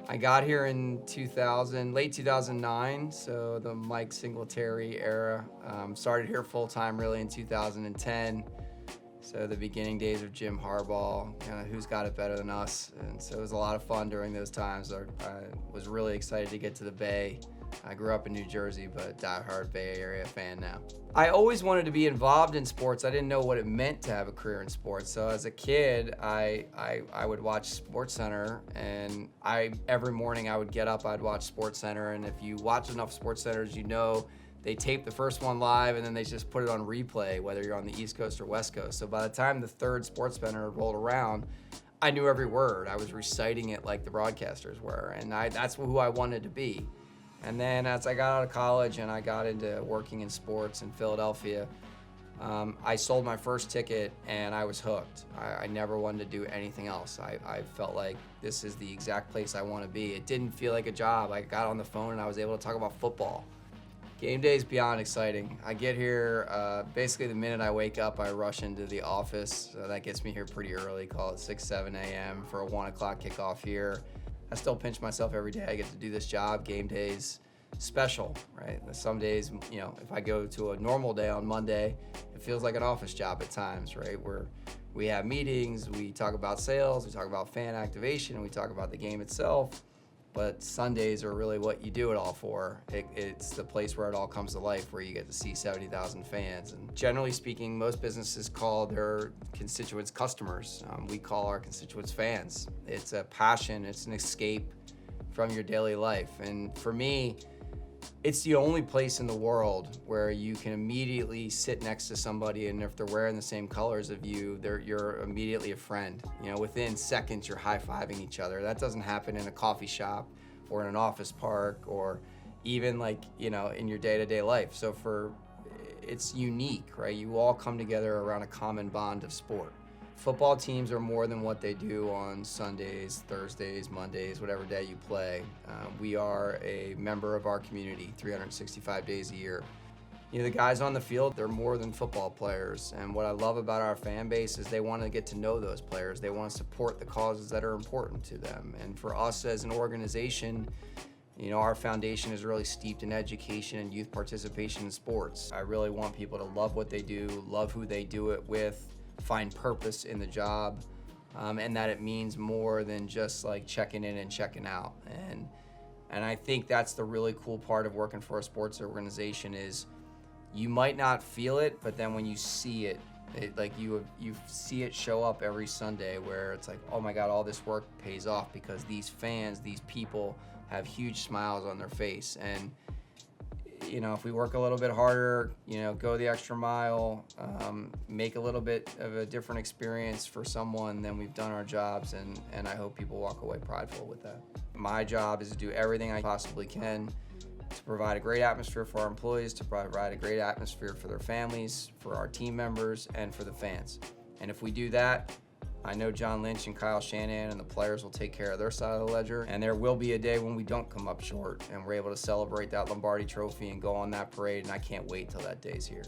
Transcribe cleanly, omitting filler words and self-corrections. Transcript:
I got here in late 2009, so the Mike Singletary era. Started here full time really in 2010. So the beginning days of Jim Harbaugh, kind of who's got it better than us. And so it was a lot of fun during those times. I was really excited to get to the Bay. I grew up in New Jersey, but diehard Bay Area fan now. I always wanted to be involved in sports. I didn't know what it meant to have a career in sports. So as a kid, I would watch SportsCenter, and every morning I would get up, I'd watch SportsCenter, and if you watch enough SportsCenters, you know they tape the first one live and then they just put it on replay, whether you're on the East Coast or West Coast. So by the time the third SportsCenter rolled around, I knew every word. I was reciting it like the broadcasters were, and that's who I wanted to be. And then as I got out of college and I got into working in sports in Philadelphia, I sold my first ticket and I was hooked. I never wanted to do anything else. I felt like this is the exact place I want to be. It didn't feel like a job. I got on the phone and I was able to talk about football. Game day is beyond exciting. I get here, basically the minute I wake up, I rush into the office. So that gets me here pretty early, call it 6, 7 a.m. for a 1 o'clock kickoff here. I still pinch myself every day. I get to do this job. Game day's special, right? Some days, you know, if I go to a normal day on Monday, it feels like an office job at times, right? Where we have meetings, we talk about sales, we talk about fan activation, we talk about the game itself. But Sundays are really what you do it all for. It's the place where it all comes to life, where you get to see 70,000 fans. And generally speaking, most businesses call their constituents customers. We call our constituents fans. It's a passion, it's an escape from your daily life. And for me, it's the only place in the world where you can immediately sit next to somebody, and if they're wearing the same colors of you, you're immediately a friend. You know, within seconds, you're high-fiving each other. That doesn't happen in a coffee shop or in an office park or even like, you know, in your day-to-day life. So it's unique, right? You all come together around a common bond of sport. Football teams are more than what they do on Sundays, Thursdays, Mondays, whatever day you play. We are a member of our community 365 days a year. You know, the guys on the field, they're more than football players. And what I love about our fan base is they want to get to know those players. They want to support the causes that are important to them. And for us as an organization, you know, our foundation is really steeped in education and youth participation in sports. I really want people to love what they do, love who they do it with, find purpose in the job, and that it means more than just like checking in and checking out. And I think that's the really cool part of working for a sports organization is you might not feel it, but then when you see it, like you see it show up every Sunday where it's like, oh my God, all this work pays off because these fans, these people have huge smiles on their face. And you know, if we work a little bit harder, you know, go the extra mile, make a little bit of a different experience for someone, then we've done our jobs, and I hope people walk away prideful with that. My job is to do everything I possibly can to provide a great atmosphere for our employees, to provide a great atmosphere for their families, for our team members, and for the fans. And if we do that, I know John Lynch and Kyle Shanahan and the players will take care of their side of the ledger, and there will be a day when we don't come up short and we're able to celebrate that Lombardi trophy and go on that parade, and I can't wait till that day's here.